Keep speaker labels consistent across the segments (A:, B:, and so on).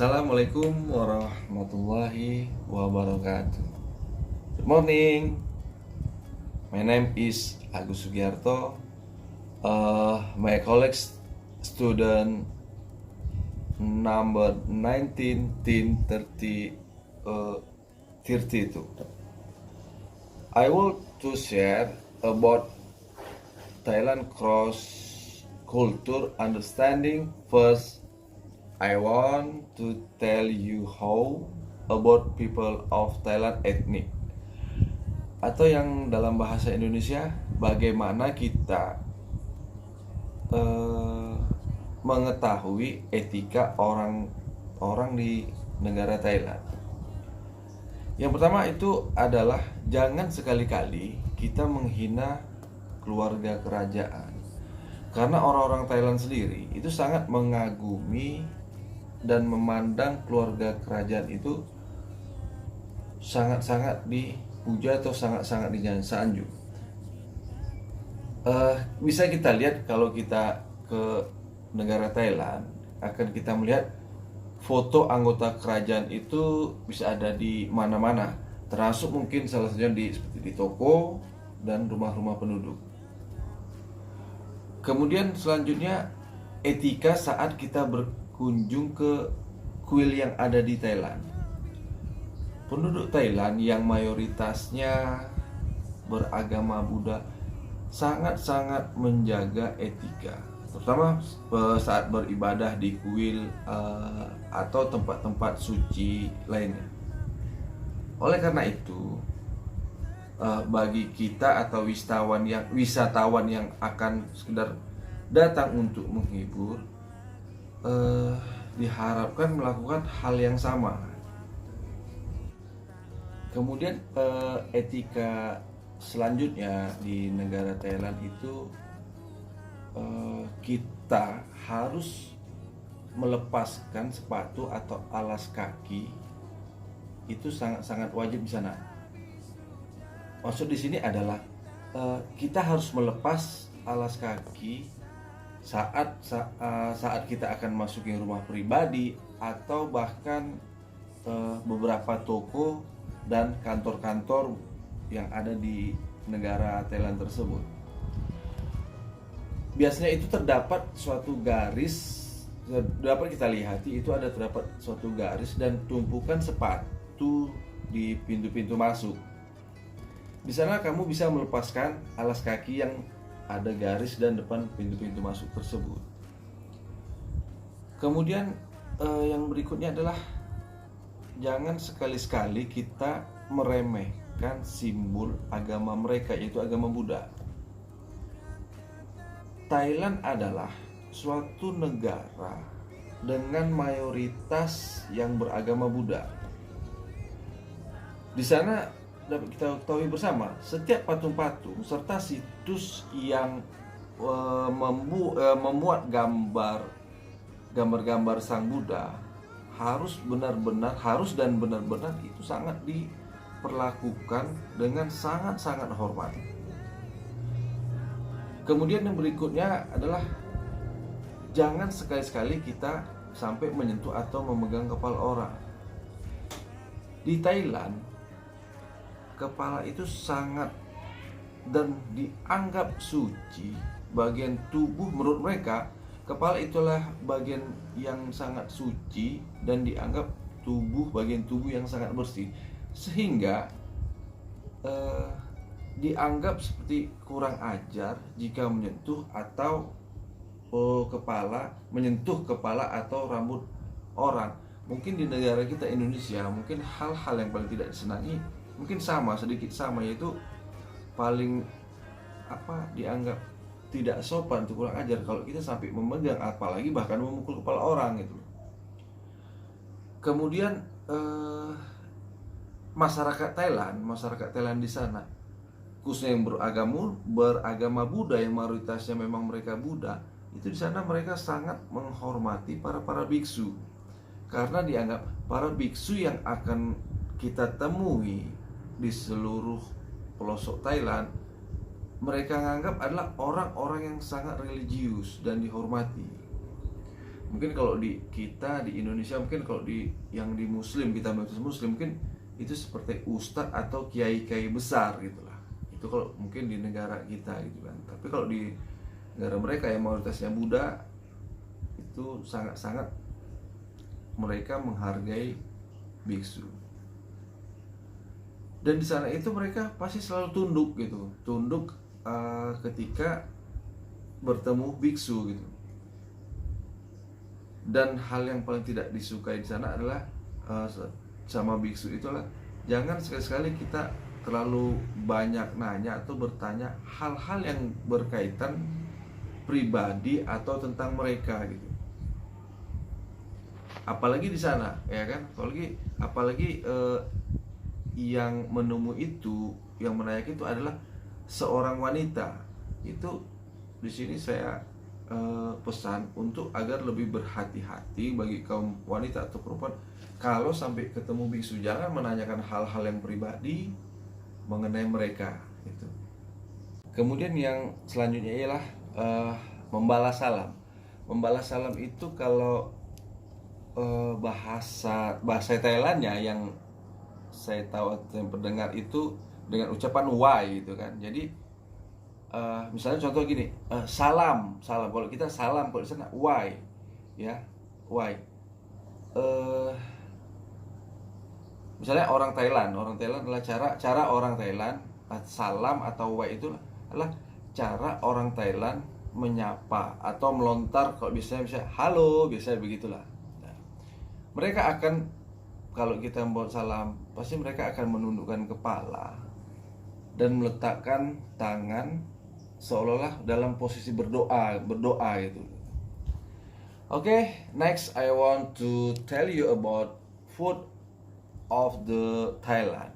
A: Assalamualaikum warahmatullahi wabarakatuh. Good morning. My name is Agus Sugiarto. My colleague student number 19 30 32. I want to share about Thailand cross culture understanding. First, I want to tell you how about people of Thailand ethnic, atau yang dalam bahasa Indonesia, bagaimana kita mengetahui etika orang di negara Thailand. Yang pertama itu adalah jangan sekali-kali kita menghina keluarga kerajaan, karena orang-orang Thailand sendiri itu sangat mengagumi dan memandang keluarga kerajaan itu sangat-sangat dipuja atau sangat-sangat disanjung. Bisa kita lihat kalau kita ke negara Thailand, akan kita melihat foto anggota kerajaan itu bisa ada di mana-mana, termasuk mungkin salah satunya seperti di toko dan rumah-rumah penduduk. Kemudian selanjutnya, etika saat kita berkunjung ke kuil yang ada di Thailand. Penduduk Thailand yang mayoritasnya beragama Buddha sangat-sangat menjaga etika, terutama saat beribadah di kuil atau tempat-tempat suci lainnya. Oleh karena itu, bagi kita atau wisatawan yang akan sekedar datang untuk menghibur, diharapkan melakukan hal yang sama. Kemudian etika selanjutnya di negara Thailand itu, kita harus melepaskan sepatu atau alas kaki, itu sangat-sangat wajib di sana. Maksud di sini adalah kita harus melepas alas kaki saat kita akan masuki rumah pribadi atau bahkan beberapa toko dan kantor-kantor yang ada di negara Thailand tersebut. Biasanya itu terdapat suatu garis, dapat kita lihat itu terdapat suatu garis dan tumpukan sepatu di pintu-pintu masuk. Di sana kamu bisa melepaskan alas kaki yang ada garis dan depan pintu-pintu masuk tersebut. Kemudian yang berikutnya adalah jangan sekali-sekali kita meremehkan simbol agama mereka, yaitu agama Buddha. Thailand adalah suatu negara dengan mayoritas yang beragama Buddha. Di sana dapat kita ketahui bersama, setiap patung-patung serta situs yang memuat gambar-gambar Sang Buddha harus dan benar-benar itu sangat diperlakukan dengan sangat-sangat hormat. Kemudian yang berikutnya adalah jangan sekali-sekali kita sampai menyentuh atau memegang kepala orang. Di Thailand, kepala itu sangat dan dianggap suci. Bagian tubuh menurut mereka, kepala itulah bagian yang sangat suci dan dianggap bagian tubuh yang sangat bersih, sehingga dianggap seperti kurang ajar jika menyentuh atau menyentuh kepala atau rambut orang. Mungkin di negara kita Indonesia, mungkin hal-hal yang paling tidak disenangi mungkin sedikit sama, yaitu paling dianggap tidak sopan atau kurang ajar kalau kita sampai memegang, apalagi bahkan memukul kepala orang gitu. Kemudian masyarakat Thailand di sana, khususnya yang beragama Buddha, yang mayoritasnya memang mereka Buddha, itu di sana mereka sangat menghormati para biksu, karena dianggap para biksu yang akan kita temui di seluruh pelosok Thailand, mereka menganggap adalah orang-orang yang sangat religius dan dihormati. Mungkin kalau di kita di Indonesia, mungkin kalau di yang di Muslim, kita Muslim, mungkin itu seperti ustadz atau kiai-kiai besar gitulah. Itu kalau mungkin di negara kita gitu kan. Tapi kalau di negara mereka yang mayoritasnya Buddha, itu sangat-sangat mereka menghargai biksu. Dan di sana itu mereka pasti selalu tunduk gitu, tunduk ketika bertemu biksu gitu. Dan hal yang paling tidak disukai di sana adalah sama biksu itulah, jangan sekali-sekali kita terlalu banyak nanya atau bertanya hal-hal yang berkaitan pribadi atau tentang mereka gitu. Apalagi di sana, ya kan? Apalagi yang menemui itu, yang menanyakan itu adalah seorang wanita. Itu di sini saya pesan untuk agar lebih berhati-hati bagi kaum wanita atau perempuan kalau sampai ketemu biksu, jangan menanyakan hal-hal yang pribadi mengenai mereka itu. Kemudian yang selanjutnya ialah membalas salam. Membalas salam itu kalau bahasa Thailandnya yang saya tahu atau yang pendengar itu dengan ucapan wai gitu kan. Jadi misalnya contoh gini, salam. Kalau kita salam, kalau di sana wai, ya, wai. Misalnya orang Thailand adalah cara orang Thailand, salam atau wai itu adalah cara orang Thailand menyapa atau melontar. Kalau bisa halo, biasanya begitulah. Nah, mereka akan, kalau kita membuat salam, pasti mereka akan menundukkan kepala dan meletakkan tangan seolah-olah dalam posisi berdoa gitu. Okay, next I want to tell you about food of the Thailand.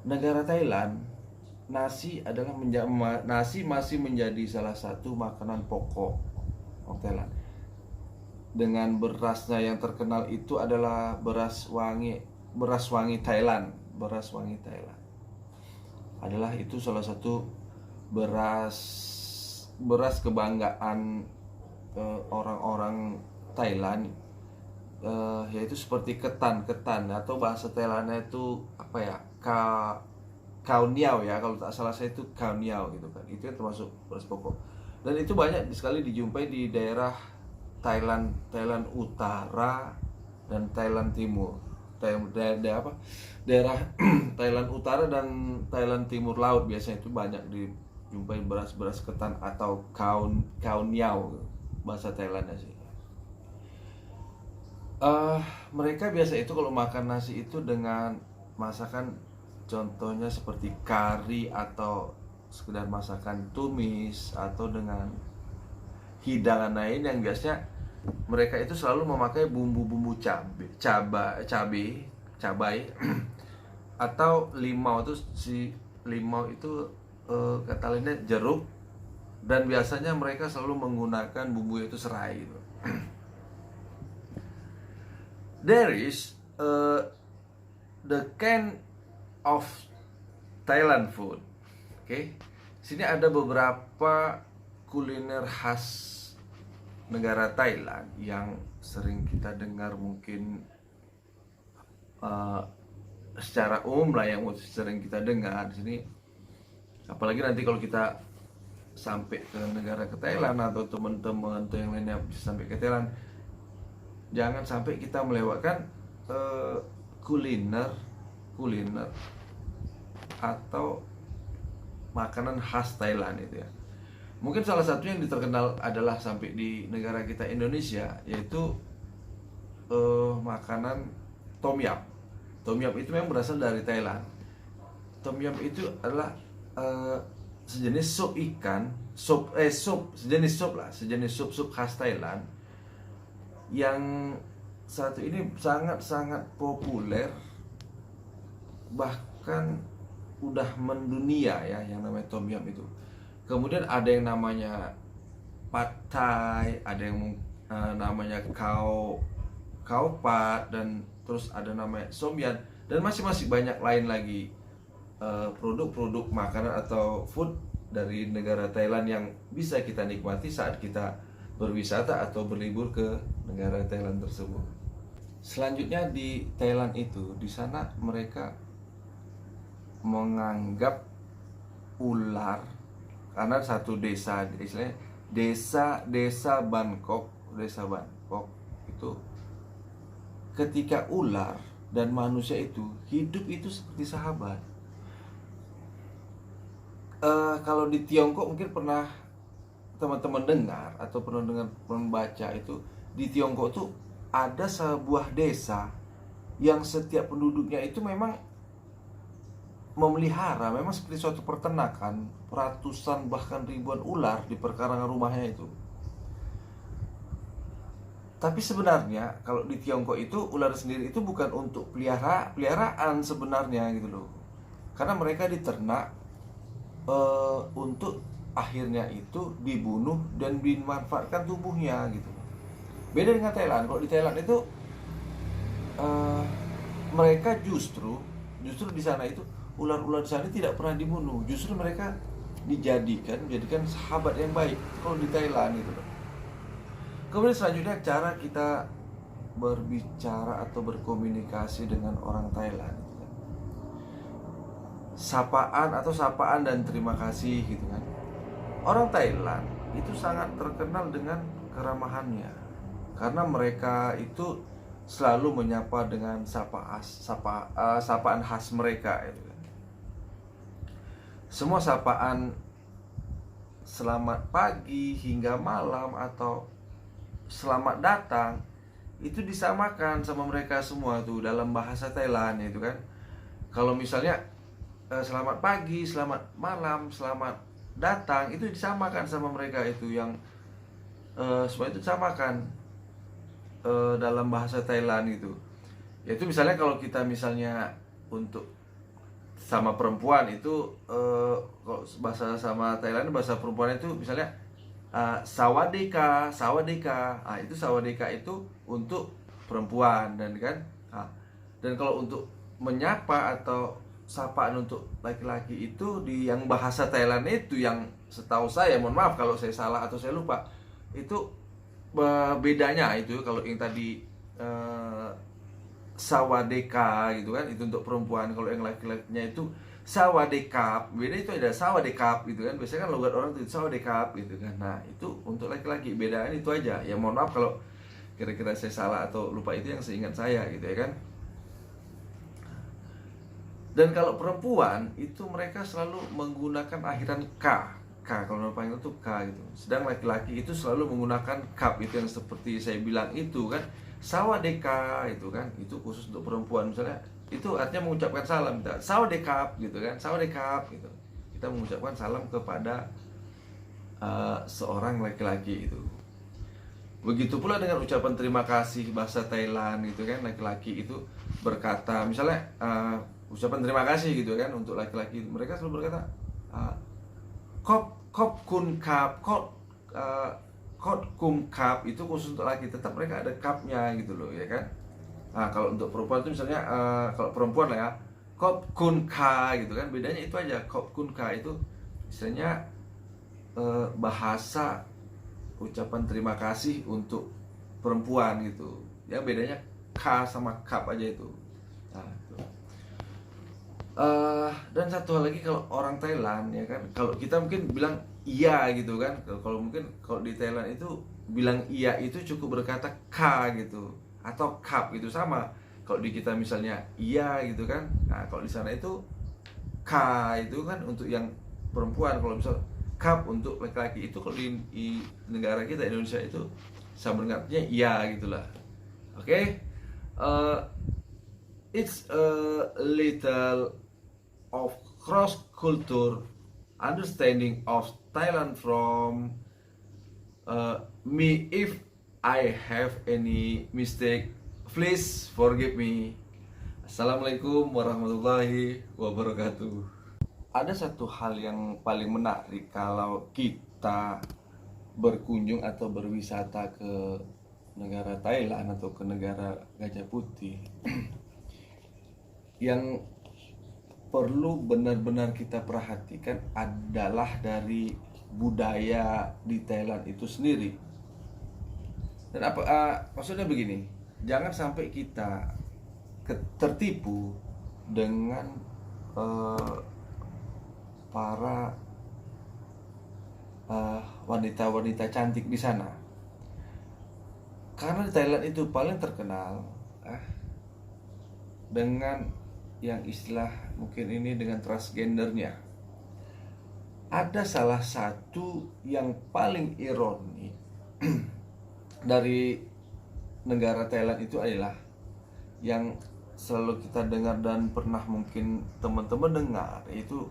A: Negara Thailand, nasi masih menjadi salah satu makanan pokok Thailand. Dengan berasnya yang terkenal itu adalah beras wangi Thailand. Adalah itu salah satu beras kebanggaan orang-orang Thailand, yaitu seperti ketan atau bahasa Thailandnya itu apa ya, kao niao ya, kalau tak salah saya itu kao niao gitu kan. Itu termasuk beras pokok dan itu banyak sekali dijumpai di daerah Thailand Utara dan Thailand Timur. Daerah Thailand Utara dan Thailand Timur Laut biasanya itu banyak dijumpai beras ketan atau kao niao bahasa Thailandnya sih. Mereka biasa itu kalau makan nasi itu dengan masakan contohnya seperti kari atau sekedar masakan tumis atau dengan hidangan lain yang biasanya mereka itu selalu memakai bumbu-bumbu cabai atau limau. Itu si limau itu kata lainnya jeruk, dan biasanya mereka selalu menggunakan bumbu itu serai gitu. There is the kind of Thailand food. Okay, sini ada beberapa kuliner khas negara Thailand yang sering kita dengar mungkin secara umum lah, yang sering kita dengar di sini. Apalagi nanti kalau kita sampai ke negara ke Thailand atau teman-teman atau yang lainnya bisa sampai ke Thailand, jangan sampai kita melewatkan kuliner atau makanan khas Thailand itu ya. Mungkin salah satu yang terkenal adalah sampai di negara kita Indonesia, yaitu makanan tom yum. Tom yum itu memang berasal dari Thailand. Tom yum itu adalah sejenis sup ikan, sejenis sup khas Thailand yang satu ini sangat populer, bahkan udah mendunia ya, yang namanya tom yum itu. Kemudian ada yang namanya pad thai, ada yang namanya khao pat, dan terus ada namanya som yum, dan masih banyak lain lagi produk-produk makanan atau food dari negara Thailand yang bisa kita nikmati saat kita berwisata atau berlibur ke negara Thailand tersebut. Selanjutnya di Thailand itu, di sana mereka menganggap ular, karena satu desa, istilahnya desa Bangkok itu, ketika ular dan manusia itu hidup itu seperti sahabat. Kalau di Tiongkok mungkin pernah teman-teman dengar atau pernah membaca itu, di Tiongkok tuh ada sebuah desa yang setiap penduduknya itu memang memelihara, memang seperti suatu peternakan, ratusan bahkan ribuan ular di perkarangan rumahnya itu. Tapi sebenarnya kalau di Tiongkok itu ular sendiri itu bukan untuk peliharaan sebenarnya gitu loh. Karena mereka diternak untuk akhirnya itu dibunuh dan dimanfaatkan tubuhnya gitu. Beda dengan Thailand. Kalau di Thailand itu mereka justru di sana itu ular-ular di sana tidak pernah dibunuh. Justru mereka menjadikan sahabat yang baik kalau di Thailand gitu loh. Kemudian selanjutnya cara kita berbicara atau berkomunikasi dengan orang Thailand gitu kan. Sapaan dan terima kasih gitu kan. Orang Thailand itu sangat terkenal dengan keramahannya, karena mereka itu selalu menyapa dengan sapaan khas mereka itu kan. Semua sapaan selamat pagi hingga malam atau selamat datang itu disamakan sama mereka semua tuh dalam bahasa Thailand itu kan. Kalau misalnya selamat pagi, selamat malam, selamat datang itu disamakan sama mereka itu, yang semua itu disamakan dalam bahasa Thailand gitu. Yaitu misalnya kalau kita misalnya untuk sama perempuan itu kalau bahasa sama Thailand, bahasa perempuan itu misalnya sawadika. Itu sawadika itu untuk perempuan, dan kan dan kalau untuk menyapa atau sapaan untuk laki-laki itu di yang bahasa Thailand itu, yang setahu saya, mohon maaf kalau saya salah atau saya lupa, itu bedanya itu kalau yang tadi sawadeka gitu kan, itu untuk perempuan. Kalau yang laki-lakinya itu sawadekap, beda itu ada sawadekap gitu kan. Biasanya kan logat orang itu sawadekap gitu kan. Nah itu untuk laki-laki, bedanya itu aja ya. Mohon maaf kalau kira-kira saya salah atau lupa, itu yang seingat saya gitu ya kan. Dan kalau perempuan itu mereka selalu menggunakan akhiran K kalau orang panggil itu K gitu. Sedang laki-laki itu selalu menggunakan kap, itu yang seperti saya bilang itu kan, sawadeka itu kan, itu khusus untuk perempuan. Misalnya itu artinya mengucapkan salam, kita sawadekap gitu kan, sawadekap gitu. Kita mengucapkan salam kepada seorang laki-laki itu. Begitu pula dengan ucapan terima kasih bahasa Thailand gitu kan, laki-laki itu berkata misalnya ucapan terima kasih gitu kan untuk laki-laki, mereka selalu berkata kop kun kap, kot kum kap, itu khusus untuk laki, tetap mereka ada kapnya gitu loh ya kan. Nah kalau untuk perempuan itu misalnya kalau perempuan lah ya, kop kun ka gitu kan, bedanya itu aja. Kop kun ka itu misalnya bahasa ucapan terima kasih untuk perempuan gitu ya, bedanya ka sama kap aja itu. Nah, itu. Dan satu hal lagi, kalau orang Thailand ya kan, kalau kita mungkin bilang iya gitu kan, kalau mungkin kalau di Thailand itu bilang iya itu cukup berkata ka gitu atau kap gitu, sama kalau di kita misalnya iya gitu kan. Nah kalau di sana itu ka itu kan untuk yang perempuan, kalau misal kap untuk laki-laki. Itu kalau di negara kita Indonesia itu sama dengarnya iya gitulah. Oke. It's a little of cross culture understanding of Thailand from me. If I have any mistake, please forgive me. Assalamualaikum warahmatullahi wabarakatuh. Ada satu hal yang paling menarik kalau kita berkunjung atau berwisata ke negara Thailand atau ke negara Gajah Putih yang perlu benar-benar kita perhatikan adalah dari budaya di Thailand itu sendiri. Dan maksudnya begini, jangan sampai kita tertipu dengan para wanita-wanita cantik di sana. Karena di Thailand itu paling terkenal dengan yang istilah mungkin ini dengan transgendernya. Ada salah satu yang paling ironi dari negara Thailand itu adalah yang selalu kita dengar dan pernah mungkin teman-teman dengar, yaitu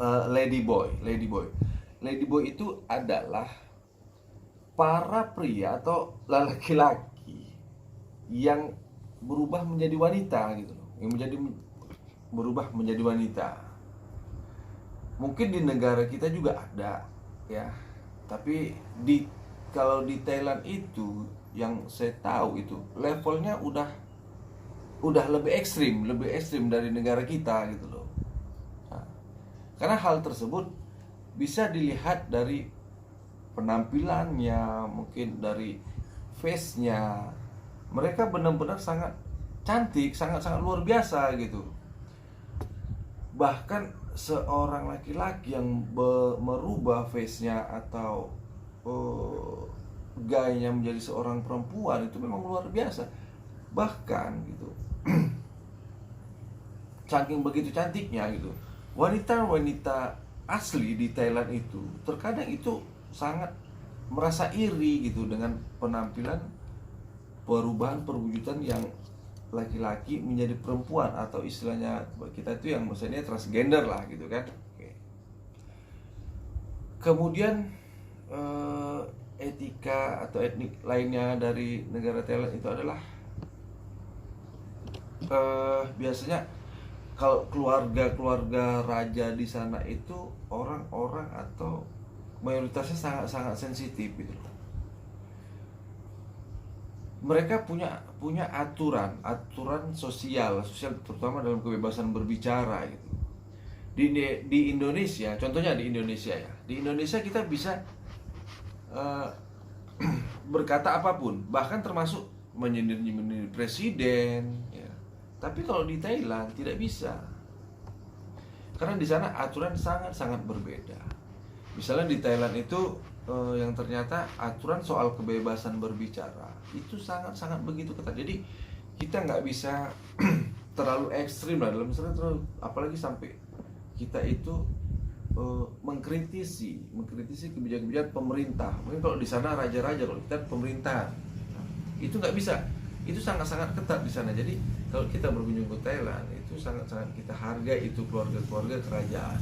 A: Ladyboy. Ladyboy itu adalah para pria atau laki-laki yang berubah menjadi wanita gitu loh, yang berubah menjadi wanita. Mungkin di negara kita juga ada ya, tapi kalau di Thailand itu yang saya tahu itu levelnya udah lebih ekstrim dari negara kita gitu loh. Nah, karena hal tersebut bisa dilihat dari penampilannya, mungkin dari face-nya. Mereka benar-benar sangat cantik, sangat-sangat luar biasa gitu. Bahkan seorang laki-laki yang merubah face-nya atau gayanya menjadi seorang perempuan itu memang luar biasa. Bahkan gitu saking begitu cantiknya gitu, wanita-wanita asli di Thailand itu terkadang itu sangat merasa iri gitu dengan penampilan perubahan perwujudan yang laki-laki menjadi perempuan, atau istilahnya kita itu yang maksudnya transgender lah gitu kan. Oke. Kemudian etika atau etnik lainnya dari negara Thailand itu adalah biasanya kalau keluarga raja di sana itu orang-orang atau mayoritasnya sangat sensitif gitu loh. Mereka punya aturan sosial terutama dalam kebebasan berbicara gitu. Di Indonesia, contohnya di Indonesia ya. Di Indonesia kita bisa berkata apapun, bahkan termasuk menyindir presiden ya. Tapi kalau di Thailand tidak bisa. Karena di sana aturan sangat berbeda. Misalnya di Thailand itu yang ternyata aturan soal kebebasan berbicara itu sangat begitu ketat. Jadi kita nggak bisa terlalu ekstrim lah dalam misalnya apalagi sampai kita itu mengkritisi kebijakan-kebijakan pemerintah. Mungkin kalau di sana raja-raja, kalau kita pemerintahan, itu nggak bisa. Itu sangat ketat di sana. Jadi kalau kita berkunjung ke Thailand itu sangat kita hargai itu keluarga kerajaan.